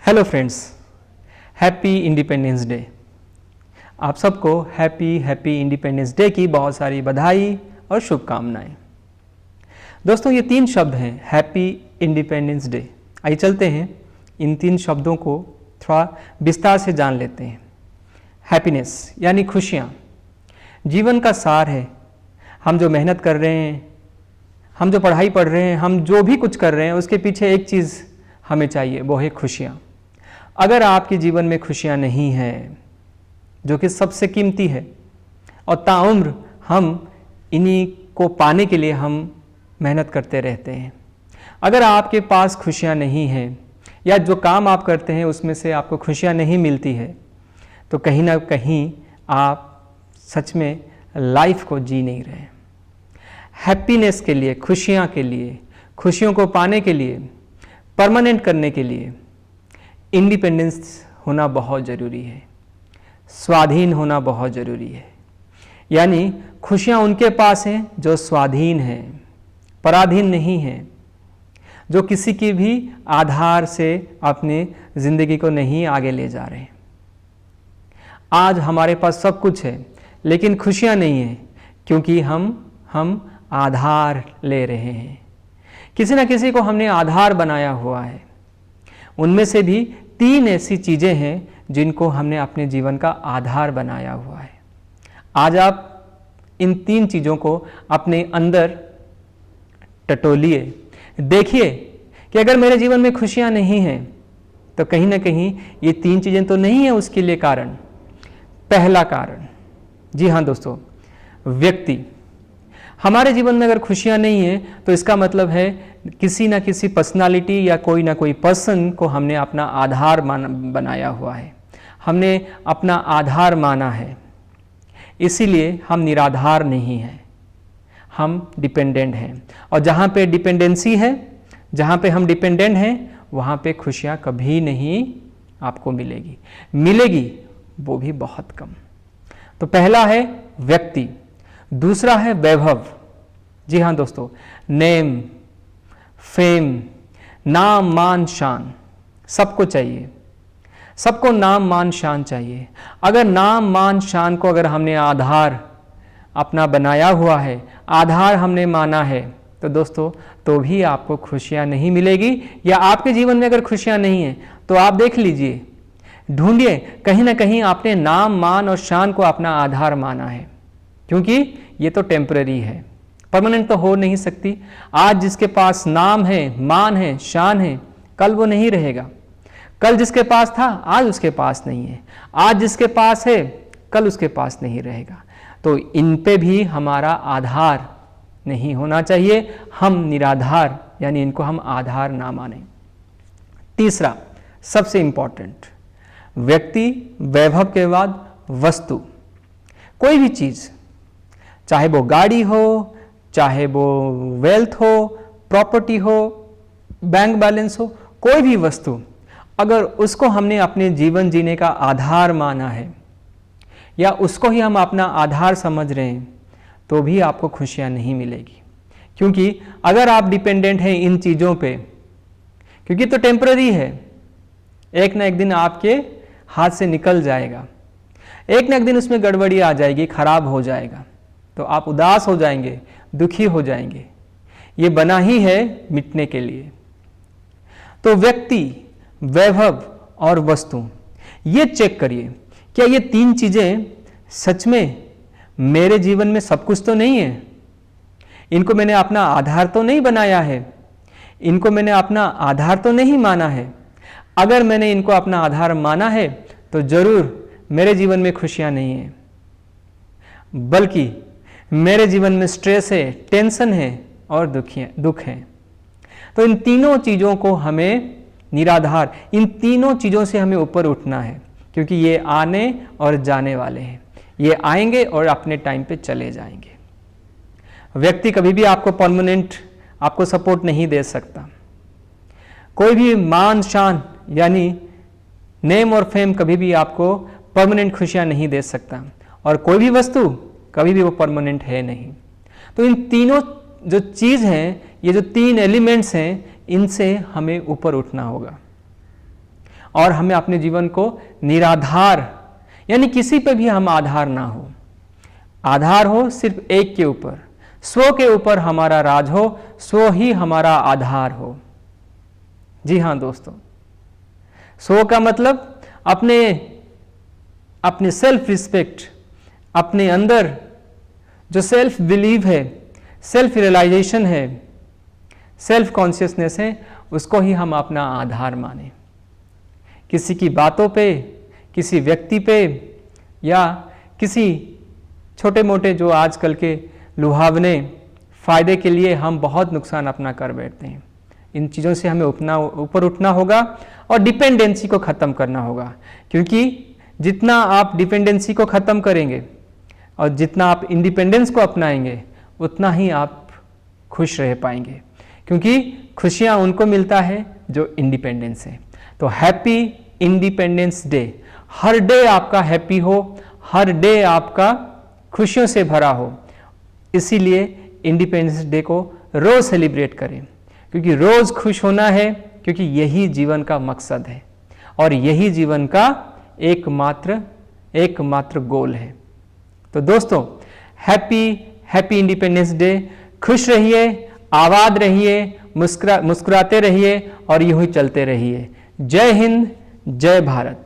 Hello friends, happy independence day. आप सबको happy independence day की बहुत सारी बधाई और शुभकामनाएं। दोस्तों, ये 3 शब्द हैं, हैप्पी इंडिपेंडेंस डे। आइए चलते हैं इन 3 शब्दों को थोड़ा विस्तार से जान लेते हैं। हैप्पीनेस यानी खुशियाँ जीवन का सार है। हम जो मेहनत कर रहे हैं, हम जो पढ़ाई पढ़ रहे हैं, हम जो भी कुछ कर रहे हैं, उसके पीछे एक चीज़ हमें चाहिए, वो है खुशियाँ। अगर आपके जीवन में खुशियाँ नहीं हैं, जो कि सबसे कीमती है, और ताउम्र हम इन्हीं को पाने के लिए हम मेहनत करते रहते हैं। अगर आपके पास खुशियाँ नहीं हैं या जो काम आप करते हैं उसमें से आपको खुशियाँ नहीं मिलती है, तो कहीं ना कहीं आप सच में लाइफ को जी नहीं रहे। हैप्पीनेस के लिए, खुशियाँ के लिए, खुशियों को पाने के लिए, परमानेंट करने के लिए इंडिपेंडेंस होना बहुत ज़रूरी है, स्वाधीन होना बहुत ज़रूरी है। यानी खुशियाँ उनके पास हैं जो स्वाधीन हैं, पराधीन नहीं हैं, जो किसी की भी आधार से अपनी ज़िंदगी को नहीं आगे ले जा रहे हैं। आज हमारे पास सब कुछ है लेकिन खुशियाँ नहीं हैं, क्योंकि हम आधार ले रहे हैं। किसी न किसी को हमने आधार बनाया हुआ है। उनमें से भी 3 ऐसी चीज़ें हैं जिनको हमने अपने जीवन का आधार बनाया हुआ है। आज आप इन 3 चीज़ों को अपने अंदर टटोलिए, देखिए कि अगर मेरे जीवन में खुशियाँ नहीं हैं तो कहीं ना कहीं ये 3 चीज़ें तो नहीं है उसके लिए कारण। पहला कारण, जी हाँ दोस्तों, व्यक्ति। हमारे जीवन में अगर खुशियाँ नहीं हैं तो इसका मतलब है किसी ना किसी पर्सनालिटी या कोई ना कोई पर्सन को हमने अपना आधार बनाया हुआ है, हमने अपना आधार माना है। इसीलिए हम निराधार नहीं हैं, हम डिपेंडेंट हैं। और जहाँ पे डिपेंडेंसी है, जहाँ पे हम डिपेंडेंट हैं, वहाँ पे खुशियाँ कभी नहीं आपको मिलेगी वो भी बहुत कम। तो पहला है व्यक्ति, दूसरा है वैभव। जी हाँ दोस्तों, नेम, फेम, नाम, मान, शान सबको चाहिए, सबको नाम, मान, शान चाहिए। अगर नाम, मान, शान को अगर हमने आधार अपना बनाया हुआ है, आधार हमने माना है, तो दोस्तों तो भी आपको खुशियाँ नहीं मिलेगी। या आपके जीवन में अगर खुशियाँ नहीं हैं तो आप देख लीजिए, ढूंढिए, कहीं ना कहीं आपने नाम, मान और शान को अपना आधार माना है, क्योंकि ये तो टेम्पररी है, परमानेंट तो हो नहीं सकती। आज जिसके पास नाम है, मान है, शान है, कल वो नहीं रहेगा। कल जिसके पास था आज उसके पास नहीं है, आज जिसके पास है कल उसके पास नहीं रहेगा। तो इन पे भी हमारा आधार नहीं होना चाहिए, हम निराधार यानी इनको हम आधार ना माने। तीसरा सबसे इंपॉर्टेंट, व्यक्ति, वैभव के बाद वस्तु। कोई भी चीज़, चाहे वो गाड़ी हो, चाहे वो वेल्थ हो, प्रॉपर्टी हो, बैंक बैलेंस हो, कोई भी वस्तु, अगर उसको हमने अपने जीवन जीने का आधार माना है या उसको ही हम अपना आधार समझ रहे हैं, तो भी आपको खुशियाँ नहीं मिलेगी। क्योंकि अगर आप डिपेंडेंट हैं इन चीज़ों पे, क्योंकि तो टेम्पररी है, एक ना एक दिन आपके हाथ से निकल जाएगा, एक ना एक दिन उसमें गड़बड़ी आ जाएगी, खराब हो जाएगा, तो आप उदास हो जाएंगे, दुखी हो जाएंगे। ये बना ही है मिटने के लिए। तो व्यक्ति, वैभव और वस्तु, ये चेक करिए, क्या ये 3 चीज़ें सच में मेरे जीवन में सब कुछ तो नहीं है? इनको मैंने अपना आधार तो नहीं बनाया है, इनको मैंने अपना आधार तो नहीं माना है। अगर मैंने इनको अपना आधार माना है तो ज़रूर मेरे जीवन में खुशियाँ नहीं हैं, बल्कि मेरे जीवन में स्ट्रेस है, टेंशन है और दुख है। तो इन तीनों चीज़ों को हमें निराधार, इन तीनों चीज़ों से हमें ऊपर उठना है, क्योंकि ये आने और जाने वाले हैं, ये आएंगे और अपने टाइम पे चले जाएंगे। व्यक्ति कभी भी आपको परमानेंट आपको सपोर्ट नहीं दे सकता। कोई भी मान, शान यानी नेम और फेम कभी भी आपको परमानेंट खुशियाँ नहीं दे सकता, और कोई भी वस्तु कभी भी वो परमानेंट है नहीं। तो इन तीनों जो चीज़ हैं, ये जो 3 एलिमेंट्स हैं, इनसे हमें ऊपर उठना होगा। और हमें अपने जीवन को निराधार, यानी किसी पे भी हम आधार ना हो, आधार हो सिर्फ एक के ऊपर, स्व के ऊपर हमारा राज हो, स्व ही हमारा आधार हो। जी हाँ दोस्तों, स्व का मतलब अपने सेल्फ रिस्पेक्ट, अपने अंदर जो सेल्फ बिलीव है, सेल्फ रियलाइजेशन है, सेल्फ कॉन्शियसनेस है, उसको ही हम अपना आधार माने। किसी की बातों पे, किसी व्यक्ति पे, या किसी छोटे मोटे जो आजकल के लुभावने फायदे के लिए हम बहुत नुकसान अपना कर बैठते हैं। इन चीज़ों से हमें ऊपर उठना होगा और डिपेंडेंसी को ख़त्म करना होगा, क्योंकि जितना आप डिपेंडेंसी को ख़त्म करेंगे और जितना आप इंडिपेंडेंस को अपनाएंगे, उतना ही आप खुश रह पाएंगे, क्योंकि खुशियाँ उनको मिलता है जो इंडिपेंडेंस है। तो हैप्पी इंडिपेंडेंस डे। हर डे आपका हैप्पी हो, हर डे आपका खुशियों से भरा हो। इसीलिए इंडिपेंडेंस डे को रोज़ सेलिब्रेट करें, क्योंकि रोज़ खुश होना है, क्योंकि यही जीवन का मकसद है और यही जीवन का एकमात्र गोल है। तो दोस्तों, हैप्पी इंडिपेंडेंस डे। खुश रहिए, आबाद रहिए, मुस्कुराते रहिए और यूं ही चलते रहिए। जय हिंद, जय भारत।